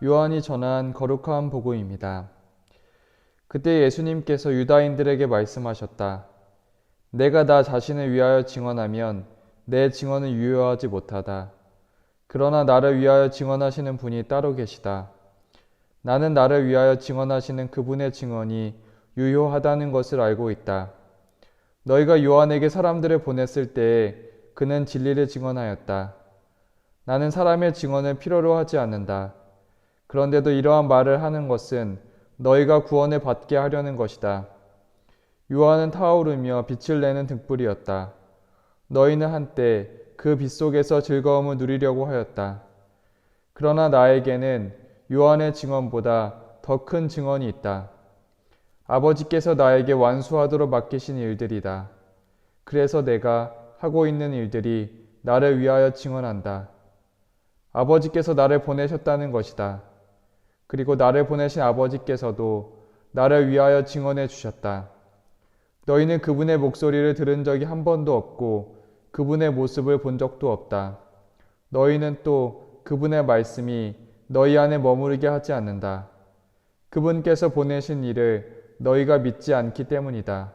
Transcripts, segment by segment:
요한이 전한 거룩한 복음입니다. 그때 예수님께서 유다인들에게 말씀하셨다. 내가 나 자신을 위하여 증언하면 내 증언은 유효하지 못하다. 그러나 나를 위하여 증언하시는 분이 따로 계시다. 나는 나를 위하여 증언하시는 그분의 증언이 유효하다는 것을 알고 있다. 너희가 요한에게 사람들을 보냈을 때에 그는 진리를 증언하였다. 나는 사람의 증언을 필요로 하지 않는다. 그런데도 이러한 말을 하는 것은 너희가 구원을 받게 하려는 것이다. 요한은 타오르며 빛을 내는 등불이었다. 너희는 한때 그 빛 속에서 즐거움을 누리려고 하였다. 그러나 나에게는 요한의 증언보다 더 큰 증언이 있다. 아버지께서 나에게 완수하도록 맡기신 일들이다. 그래서 내가 하고 있는 일들이 나를 위하여 증언한다. 아버지께서 나를 보내셨다는 것이다. 그리고 나를 보내신 아버지께서도 나를 위하여 증언해 주셨다. 너희는 그분의 목소리를 들은 적이 한 번도 없고 그분의 모습을 본 적도 없다. 너희는 또 그분의 말씀이 너희 안에 머무르게 하지 않는다. 그분께서 보내신 일을 너희가 믿지 않기 때문이다.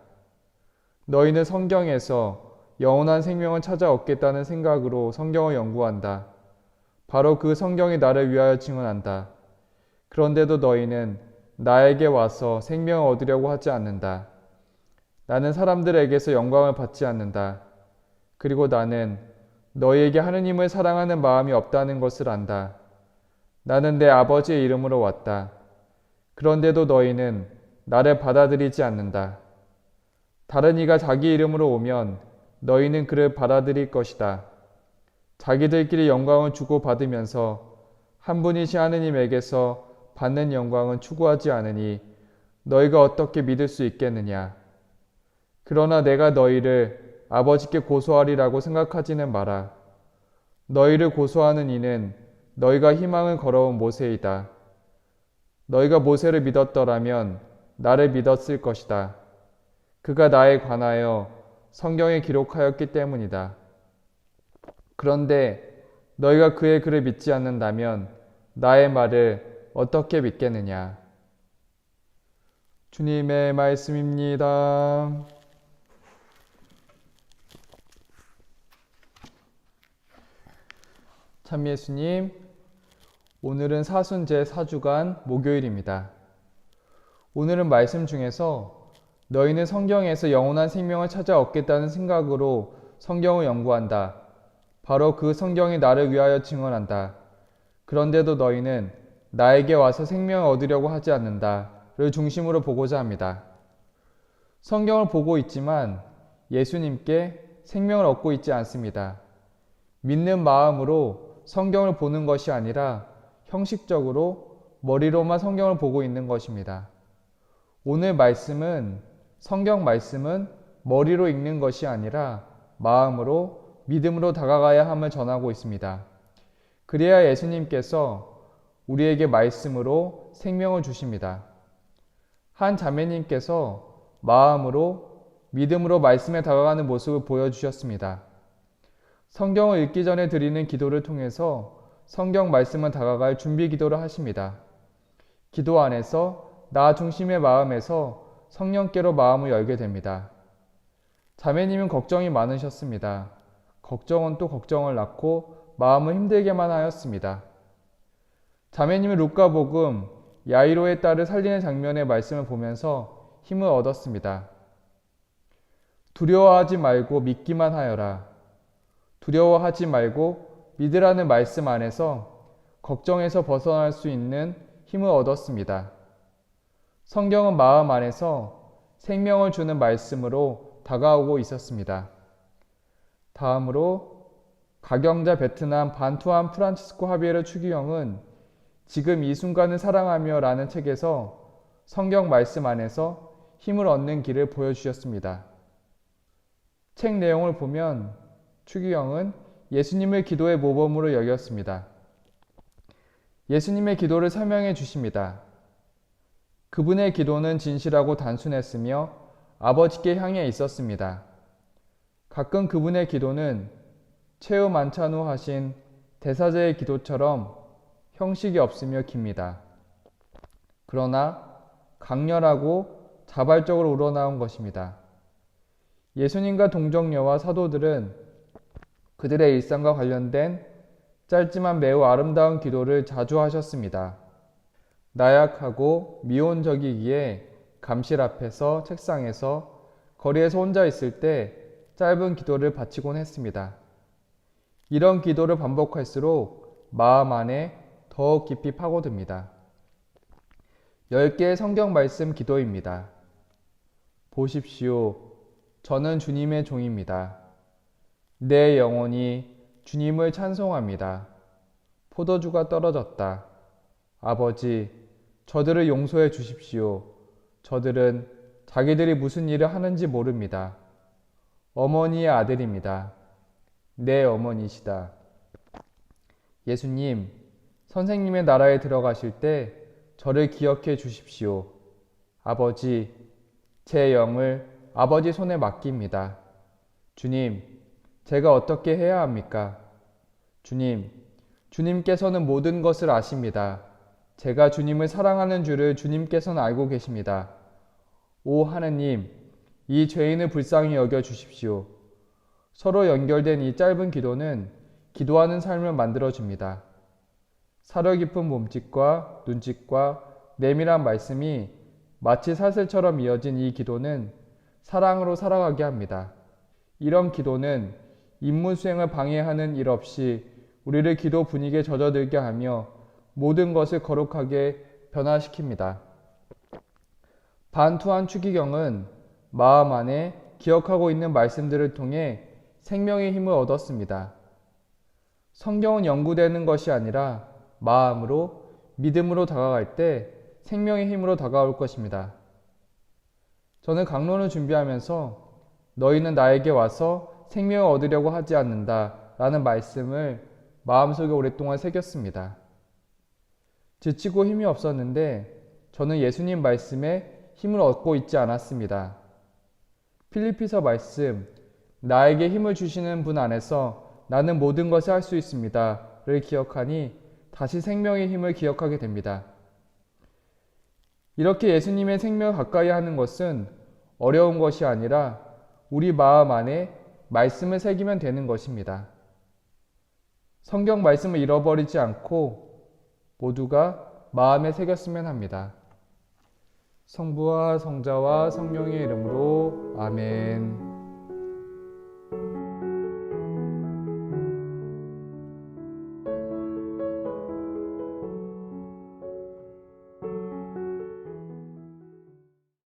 너희는 성경에서 영원한 생명을 찾아 얻겠다는 생각으로 성경을 연구한다. 바로 그 성경이 나를 위하여 증언한다. 그런데도 너희는 나에게 와서 생명을 얻으려고 하지 않는다. 나는 사람들에게서 영광을 받지 않는다. 그리고 나는 너희에게 하느님을 사랑하는 마음이 없다는 것을 안다. 나는 내 아버지의 이름으로 왔다. 그런데도 너희는 나를 받아들이지 않는다. 다른 이가 자기 이름으로 오면 너희는 그를 받아들일 것이다. 자기들끼리 영광을 주고받으면서 한 분이신 하느님에게서 받는 영광은 추구하지 않으니 너희가 어떻게 믿을 수 있겠느냐. 그러나 내가 너희를 아버지께 고소하리라고 생각하지는 마라. 너희를 고소하는 이는 너희가 희망을 걸어온 모세이다. 너희가 모세를 믿었더라면 나를 믿었을 것이다. 그가 나에 관하여 성경에 기록하였기 때문이다. 그런데 너희가 그의 글을 믿지 않는다면 나의 말을 어떻게 믿겠느냐. 주님의 말씀입니다. 참 예수님, 오늘은 사순 제4주간 목요일입니다. 오늘은 말씀 중에서 너희는 성경에서 영원한 생명을 찾아 얻겠다는 생각으로 성경을 연구한다. 바로 그 성경이 나를 위하여 증언한다. 그런데도 너희는 나에게 와서 생명을 얻으려고 하지 않는다를 중심으로 보고자 합니다. 성경을 보고 있지만 예수님께 생명을 얻고 있지 않습니다. 믿는 마음으로 성경을 보는 것이 아니라 형식적으로 머리로만 성경을 보고 있는 것입니다. 오늘 말씀은 성경 말씀은 머리로 읽는 것이 아니라 마음으로 믿음으로 다가가야 함을 전하고 있습니다. 그래야 예수님께서 우리에게 말씀으로 생명을 주십니다. 한 자매님께서 마음으로 믿음으로 말씀에 다가가는 모습을 보여주셨습니다. 성경을 읽기 전에 드리는 기도를 통해서 성경 말씀을 다가갈 준비 기도를 하십니다. 기도 안에서 나 중심의 마음에서 성령께로 마음을 열게 됩니다. 자매님은 걱정이 많으셨습니다. 걱정은 또 걱정을 낳고 마음을 힘들게만 하였습니다. 자매님은 루카복음 야이로의 딸을 살리는 장면의 말씀을 보면서 힘을 얻었습니다. 두려워하지 말고 믿기만 하여라. 두려워하지 말고 믿으라는 말씀 안에서 걱정에서 벗어날 수 있는 힘을 얻었습니다. 성경은 마음 안에서 생명을 주는 말씀으로 다가오고 있었습니다. 다음으로 가경자 베트남 반투안 프란치스코 하비에르 추기경은 지금 이 순간을 사랑하며 라는 책에서 성경 말씀 안에서 힘을 얻는 길을 보여주셨습니다. 책 내용을 보면 추기경은 예수님을 기도의 모범으로 여겼습니다. 예수님의 기도를 설명해 주십니다. 그분의 기도는 진실하고 단순했으며 아버지께 향해 있었습니다. 가끔 그분의 기도는 최후 만찬 후 하신 대사제의 기도처럼 형식이 없으며 깁니다. 그러나 강렬하고 자발적으로 우러나온 것입니다. 예수님과 동정녀와 사도들은 그들의 일상과 관련된 짧지만 매우 아름다운 기도를 자주 하셨습니다. 나약하고 미온적이기에 감실 앞에서 책상에서 거리에서 혼자 있을 때 짧은 기도를 바치곤 했습니다. 이런 기도를 반복할수록 마음 안에 더욱 깊이 파고듭니다. 10개의 성경 말씀 기도입니다. 보십시오. 저는 주님의 종입니다. 내 영혼이 주님을 찬송합니다. 포도주가 떨어졌다. 아버지, 저들을 용서해 주십시오. 저들은 자기들이 무슨 일을 하는지 모릅니다. 어머니의 아들입니다. 내 어머니시다. 예수님, 선생님의 나라에 들어가실 때 저를 기억해 주십시오. 아버지, 제 영을 아버지 손에 맡깁니다. 주님, 제가 어떻게 해야 합니까? 주님, 주님께서는 모든 것을 아십니다. 제가 주님을 사랑하는 줄을 주님께서는 알고 계십니다. 오 하느님, 이 죄인을 불쌍히 여겨 주십시오. 서로 연결된 이 짧은 기도는 기도하는 삶을 만들어줍니다. 사려 깊은 몸짓과 눈짓과 내밀한 말씀이 마치 사슬처럼 이어진 이 기도는 사랑으로 살아가게 합니다. 이런 기도는 임무 수행을 방해하는 일 없이 우리를 기도 분위기에 젖어들게 하며 모든 것을 거룩하게 변화시킵니다. 반투한 추기경은 마음 안에 기억하고 있는 말씀들을 통해 생명의 힘을 얻었습니다. 성경은 연구되는 것이 아니라 마음으로, 믿음으로 다가갈 때 생명의 힘으로 다가올 것입니다. 저는 강론을 준비하면서 너희는 나에게 와서 생명을 얻으려고 하지 않는다 라는 말씀을 마음속에 오랫동안 새겼습니다. 지치고 힘이 없었는데 저는 예수님 말씀에 힘을 얻고 있지 않았습니다. 필리피서 말씀, 나에게 힘을 주시는 분 안에서 나는 모든 것을 할 수 있습니다.를 기억하니 다시 생명의 힘을 기억하게 됩니다. 이렇게 예수님의 생명을 가까이 하는 것은 어려운 것이 아니라 우리 마음 안에 말씀을 새기면 되는 것입니다. 성경 말씀을 잃어버리지 않고 모두가 마음에 새겼으면 합니다. 성부와 성자와 성령의 이름으로 아멘.